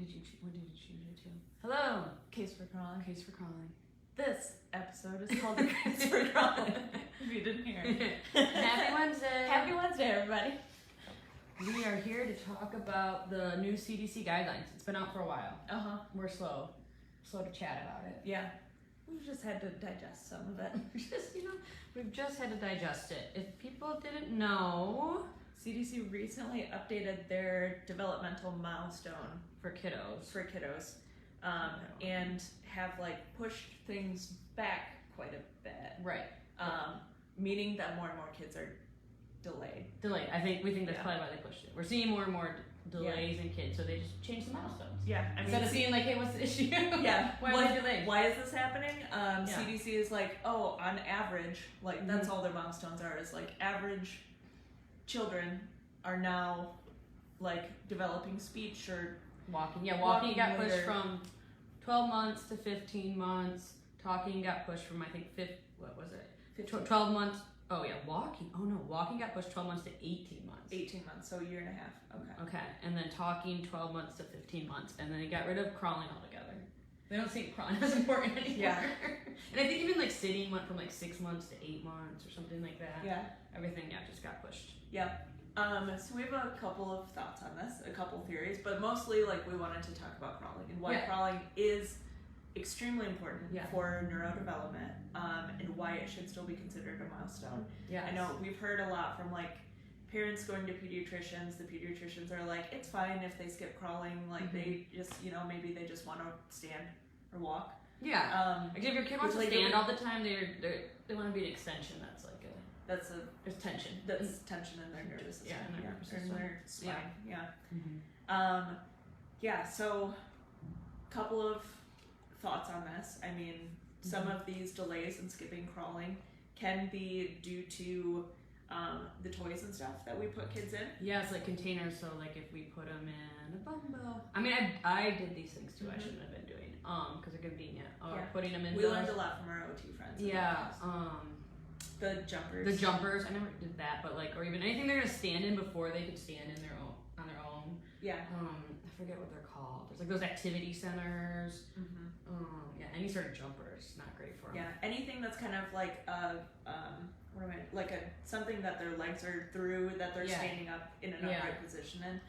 What did you change it to? Hello, Case for Crawling. Case for Crawling. This episode is called The Case for Crawling. If you didn't hear it. Happy Wednesday. Happy Wednesday, everybody. We are here to talk about the new CDC guidelines. It's been out for a while. We're slow to chat about it. Yeah. We've just had to digest some of it. We've just had to digest it. If people didn't know, CDC recently updated their developmental milestone for kiddos, and have pushed things back quite a bit. Right. Meaning that more and more kids are delayed. We think that's probably why they pushed it. We're seeing more and more delays in kids, so they just changed the milestones. Yeah, I mean, instead of seeing hey, what's the issue? Yeah, why are they delayed? Why is this happening? CDC is on average, that's all their milestones are. Is average children are now developing speech or walking. Yeah, walking got pushed from 12 months to 15 months. Talking got pushed from 12 months. Oh yeah, walking. Oh no, walking got pushed 12 months to 18 months. 18 months, so a year and a half. Okay, and then talking 12 months to 15 months, and then they got rid of crawling altogether. They don't see crawling as important anymore. Yeah. And I think even sitting went from 6 months to 8 months or something like that. Yeah. Everything just got pushed. Yeah. So we have a couple of thoughts on this, a couple theories, but mostly we wanted to talk about crawling and why crawling is extremely important for neurodevelopment, and why it should still be considered a milestone. Yeah. I know we've heard a lot from parents going to pediatricians. The pediatricians are it's fine if they skip crawling, they just maybe they just want to stand or walk. Yeah. If your kid wants to stand all the time, they want to be an extension. There's tension. That's tension in their nervous system. Yeah, in their nervous system. In their spine. Yeah. Yeah. So, couple of thoughts on this. I mean, some of these delays in skipping crawling can be due to the toys and stuff that we put kids in. Yeah, it's containers. So if we put them in a bumbo. I mean, I did these things too. I shouldn't have been doing because they're convenient. Putting them in. We learned a lot from our OT friends. Yeah. The jumpers. The jumpers. I never did that, but or even anything they're gonna stand in before they could stand in their own on their own. Yeah. I forget what they're called. There's those activity centers. Yeah, any sort of jumper is not great for them. Yeah, anything that's kind of something that their legs are through, that they're standing up in an upright position in,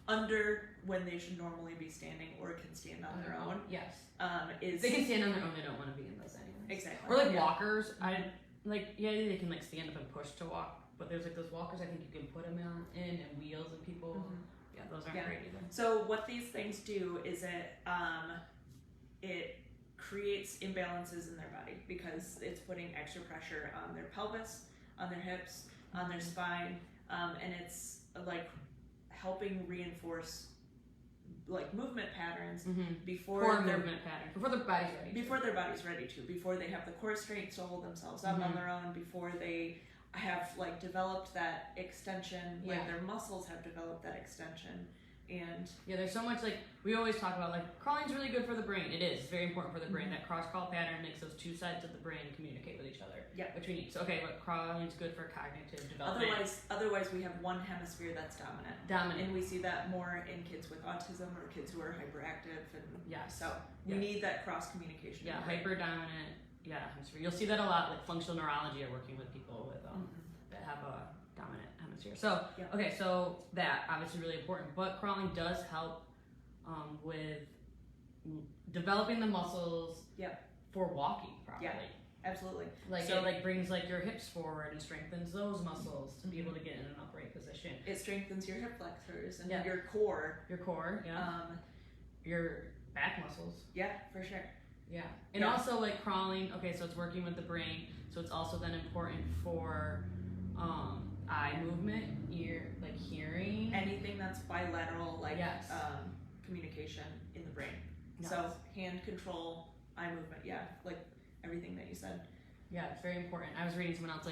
under when they should normally be standing or can stand on their own. Yes. Is they can stand on their own. They don't want to be in those anyways. Exactly. Or walkers. They can stand up and push to walk, but there's those walkers I think you can put them in and wheels and people. Yeah, those aren't great either. So what these things do is it creates imbalances in their body because it's putting extra pressure on their pelvis, on their hips, on their spine, and it's helping reinforce movement patterns before their body's ready to, before they have the core strength to hold themselves up on their own, before they have developed that extension, their muscles have developed that extension. And there's so much we always talk about crawling's really good for the brain. It is very important for the brain. That cross crawl pattern makes those two sides of the brain communicate with each other. Yeah, which we need. So but crawling's good for cognitive development. Otherwise we have one hemisphere that's dominant, and we see that more in kids with autism or kids who are hyperactive. And so we need that cross communication. Yeah, hyper dominant. Yeah, hemisphere. You'll see that a lot. Functional neurology are working with people with that have a dominant hemisphere. So so that obviously really important, but crawling does help with developing the muscles for walking properly. Yeah, absolutely. It brings your hips forward and strengthens those muscles to be able to get in an upright position. It strengthens your hip flexors and your core. Your core, your back muscles. Yeah, for sure. Yeah, and also crawling. Okay, so it's working with the brain. So it's also then important for eye movement, ear, hearing. Anything that's bilateral, communication in the brain. Yes. So hand control, eye movement, everything that you said. Yeah, it's very important. I was reading someone else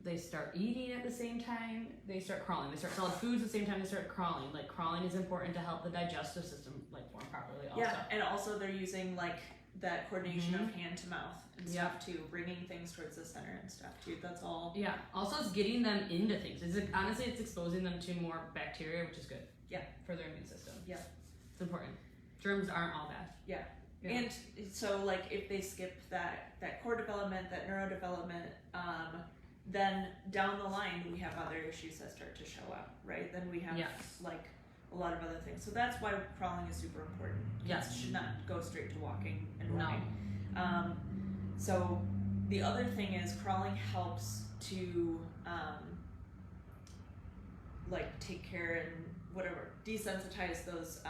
they start eating at the same time they start crawling. They start solid foods at the same time they start crawling. Crawling is important to help the digestive system form properly also. Yeah, and also they're using that coordination of hand to mouth and stuff too, bringing things towards the center and stuff too. That's all. Yeah. Also, it's getting them into things. Honestly, it's exposing them to more bacteria, which is good. Yeah. For their immune system. Yeah. It's important. Germs aren't all bad. Yeah. Yeah. And so, like, if they skip that core development, that neurodevelopment, then down the line we have other issues that start to show up, right? Then we have Yes. like a lot of other things. So that's why crawling is super important. Yes. Kids should not go straight to walking and No. running. So the other thing is crawling helps to like take care and whatever desensitize those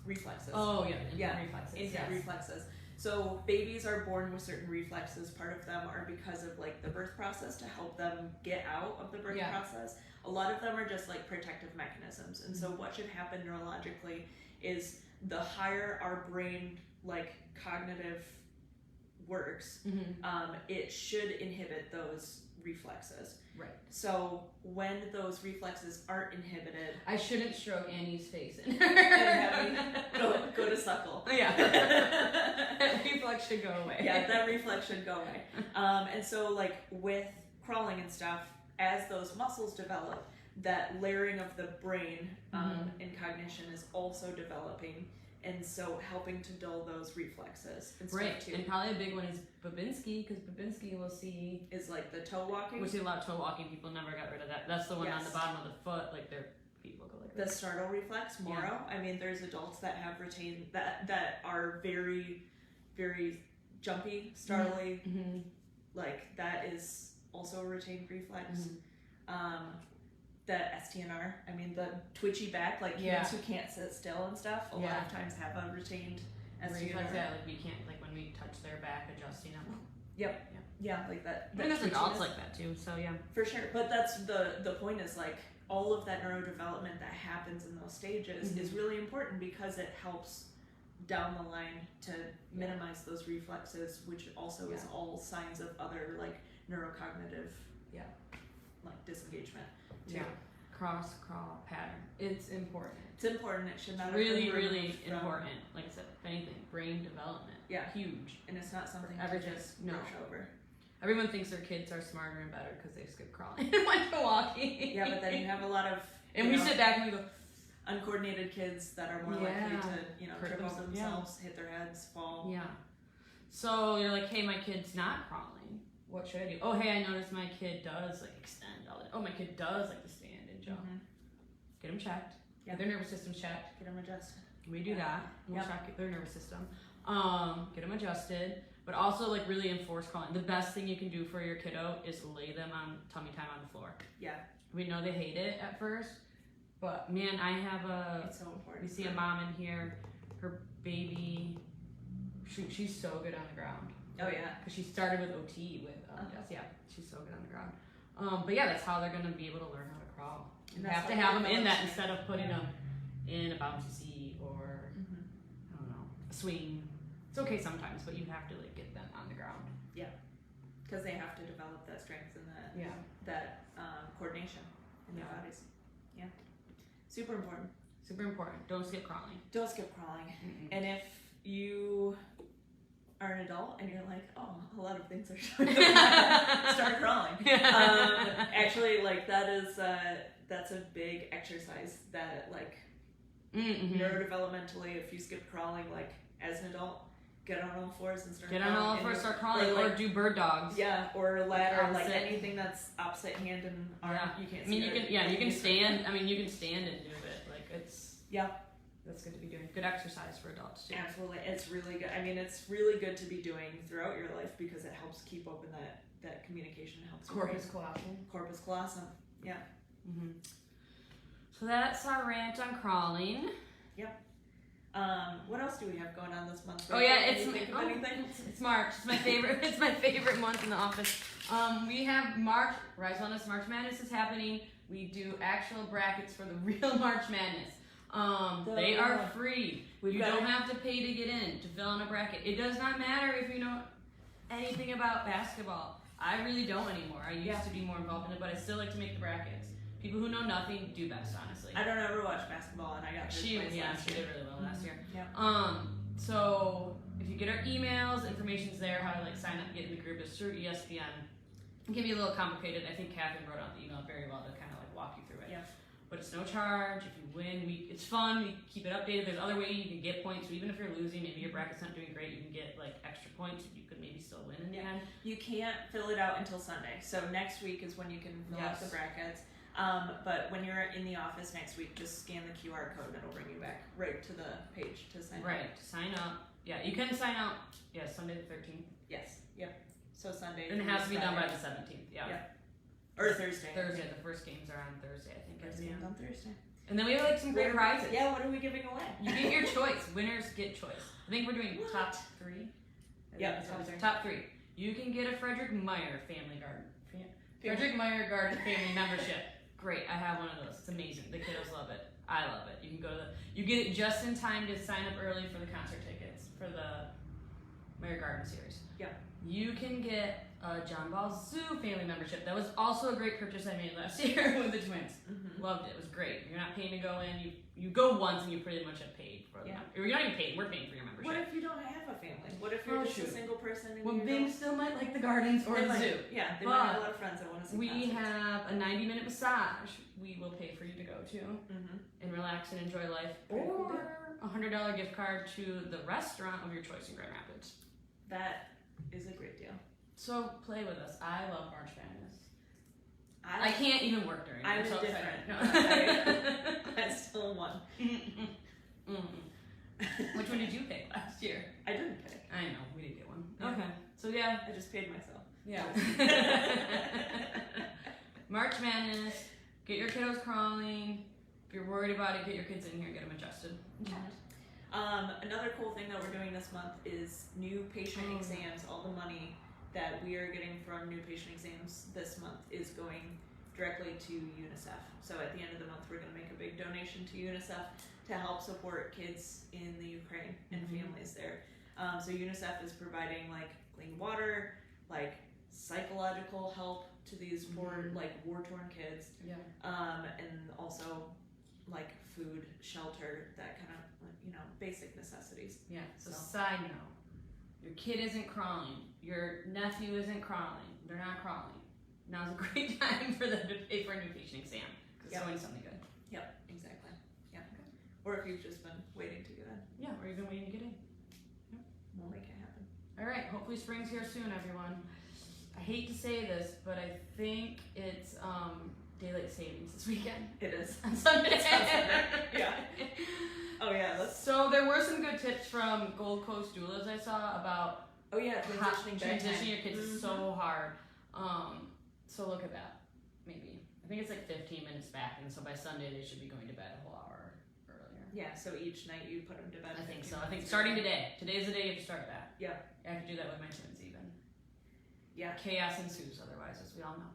reflexes. Oh yeah. Yeah. Reflexes. Instant reflexes. So babies are born with certain reflexes. Part of them are because of like the birth process to help them get out of the birth Yeah. process. A lot of them are just like protective mechanisms. And so what should happen neurologically is the higher our brain like cognitive works, Mm-hmm. it should inhibit those reflexes. Right. So when those reflexes aren't inhibited, I shouldn't stroke Annie's face in go to suckle. Yeah. That reflex should go away. Yeah, that reflex should go away. And so, like with crawling and stuff, as those muscles develop, that layering of the brain and cognition is also developing, and so helping to dull those reflexes and stuff Right. too. And probably a big one is Babinski, because Babinski will see. Is like the toe walking. We see a lot of toe walking. People never got rid of that. That's the one on Yes. the bottom of the foot, like their feet will go like The this. startle reflex, Moro. I mean, there's adults that have retained that are very, very jumpy, startly. Mm-hmm. Like that is also a retained reflex. Mm-hmm. The STNR, I mean the twitchy back, like Yeah. kids who can't sit still and stuff, a lot Yeah. of times have a retained STNR. Reflex, yeah, like we can't, like when we touch their back, adjusting them. Yeah, like that. I think there's adults twitchiness. like that too, so yeah. For sure, but that's the point is like all of that neurodevelopment that happens in those stages Mhm. is really important because it helps down the line to minimize those reflexes, which also is Yeah. all signs of other like neurocognitive like disengagement too. Yeah. Cross crawl pattern. It's important. It's important. It should not have Really, been really removed from- important. Like I said, if anything, brain development. Yeah. Huge. And it's not something to Everything. just No. brush over. Everyone thinks their kids are smarter and better because they skip crawling and went to walking. Yeah, but then you have a lot of and you we know, sit back and we go, uncoordinated kids that are more likely Yeah. to, you know, Hurt trip over themselves, yeah. themselves, hit their heads, fall. yeah. So you're like, hey, my kid's not crawling. What should I do? Oh, hey, I noticed my kid does like extend all the. Oh, my kid does like to stand and jump. Mhm. Get them checked. Yeah. Get their nervous system checked. Get them adjusted. We do that. We'll Yep. check their nervous system. Get them adjusted, but also like really enforce crawling. The best thing you can do for your kiddo is lay them on tummy time on the floor. Yeah, We know they hate it at first, but man, I have it's so important. we see a mom in here, her baby, she's so good on the ground. Oh yeah. Because she started with OT with Jess. Yeah, she's so good on the ground. But yeah, that's how they're gonna be able to learn how to crawl. You And that's have to how have them they in that develop instead of putting Yeah. them in a bouncy seat or Mhm. I don't know, a swing. It's okay sometimes, but you have to like get them on the ground. Because they have to develop that strength and Yeah. that coordination in their Yeah. bodies. Yeah, super important. Super important. Don't skip crawling. Don't skip crawling. Mm-mm. And if you are an adult and you're like, oh, a lot of things are showing up, start crawling. Actually, like that is that's a big exercise that like Mm-hmm. neurodevelopmentally, if you skip crawling, like as an adult, get on all fours and start Get on crawling. all And fours, you- start crawling, or, or like- do bird dogs. Yeah, or ladder, like Opposite. anything that's opposite hand and arm. Yeah. You can't I see mean, you it. can, yeah, you can stand. I mean, you can stand and do it. Like it's. Yeah. That's good to be doing. Good exercise for adults too. Absolutely, it's really good. I mean, it's really good to be doing throughout your life because it helps keep open that communication. It helps your brain. Corpus callosum. Corpus callosum. Mm-hmm. So that's our rant on crawling. What else do we have going on this month? Oh yeah, Can it's you think of anything? it's March. It's my favorite. It's my favorite month in the office. We have March. Rise Wellness March Madness is happening. We do actual brackets for the real March Madness. They are free. We've You got don't it. have to pay to get in to fill in a bracket. It does not matter if you know anything about basketball. I really don't anymore. I used Yeah. to be more involved in it, but I still like to make the brackets. People who know nothing do best, honestly. I don't ever watch basketball, and I got third She place last did year. really well last year. Yeah. So if you get our emails, information's there, how to like sign up, get in the group is through ESPN. It can be a little complicated. I think Catherine wrote out the email very well to kind of like walk you through it. Yeah. but it's no charge. If you win, it's fun. We keep it updated. There's other ways you can get points. So even if you're losing, maybe your bracket's not doing great, you can get like extra points. You could maybe still win in the end. You can't fill it out until Sunday. So next week is when you can fill out the brackets. But when you're in the office next week, just scan the QR code and it'll bring you back right to the page to sign up. Right, to sign up. Yeah, you can sign up. Yeah, Sunday the 13th. Yes. Yep. So Sunday. And it has to be done by the 17th. Yeah. Or Thursday. Thursday. The first games are on Thursday, I think. First game's on Thursday. And then we have like some great prizes. Yeah, what are we giving away? You get your choice. Winners get choice. I think we're doing top 3. Yep, top 3. You can get a Frederick Meyer Family Garden. Frederick Meyer Garden Family membership. Great, I have one of those. It's amazing. The kiddos love it. I love it. You can go to you get it just in time to sign up early for the concert tickets for the Meyer Garden series. Yep. You can get a John Ball Zoo family membership. That was also a great purchase I made last year with the twins. Mm-hmm. Loved it. It was great. You're not paying to go in. You go once and you pretty much have paid for it. Or you're not even paying. We're paying for your membership. What if you don't have a family? What if you're just a single person? And well, they still might like the gardens or the zoo. Yeah, they might have a lot of friends that want to see we concerts. have a 90-minute massage we will pay for you to go to and relax and enjoy life. Or a $100 gift card to the restaurant of your choice in Grand Rapids. That is a great deal. So play with us. I love March Madness. I can't even work during it. I'm so different. No. I still won. Which one did you pick last year? I didn't pick. I know, we did get one. Yeah. Okay. So yeah. I just paid myself. Yeah. March Madness. Get your kiddos crawling. If you're worried about it, get your kids in here and get them adjusted. Another cool thing that we're doing this month is new patient exams. All the money that we are getting from new patient exams this month is going directly to UNICEF. So at the end of the month, we're going to make a big donation to UNICEF to help support kids in the Ukraine and families there. So UNICEF is providing like clean water, like psychological help to these poor, like war-torn kids. Yeah. And also like food, shelter, that kind of, basic necessities. Yeah. So side note, your kid isn't crawling. Your nephew isn't crawling. They're not crawling. Now's a great time for them to pay for a new patient exam because it's going something good. Yep, exactly. Yeah. Okay. Or if you've just been waiting to get in. Yeah, or you've been waiting to get in. Yep. We'll make it happen. All right. Hopefully spring's here soon, everyone. I hate to say this, but I think it's daylight savings this weekend. It is. On Sunday. Yeah. Oh yeah. So there were some good tips from Gold Coast doulas I saw about transitioning your kids is so hard. So look at that. Maybe I think it's like 15 minutes back, and so by Sunday they should be going to bed a whole hour earlier. Yeah. So each night you put them to bed. I think so. I think starting today. Today's the day you have to start that. Yeah. I have to do that with my twins even. Yeah. Chaos ensues otherwise, as we all know.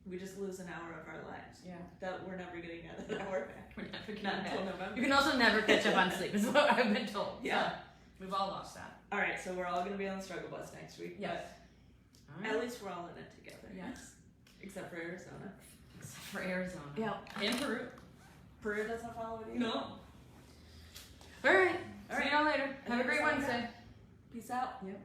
We just lose an hour of our lives. Yeah. That we're never getting that hour back. We're never getting Not until back. November. You can also never catch up on sleep, is what I've been told. Yeah. So, we've all lost that. All right, so we're all going to be on the struggle bus next week. Yes. But All right. at least we're all in it together. Yes. Except for Arizona. Except for Arizona. Yeah. And Peru. Peru doesn't follow it either. No. All right. See y'all later. Have a great Wednesday. Peace out. Yep.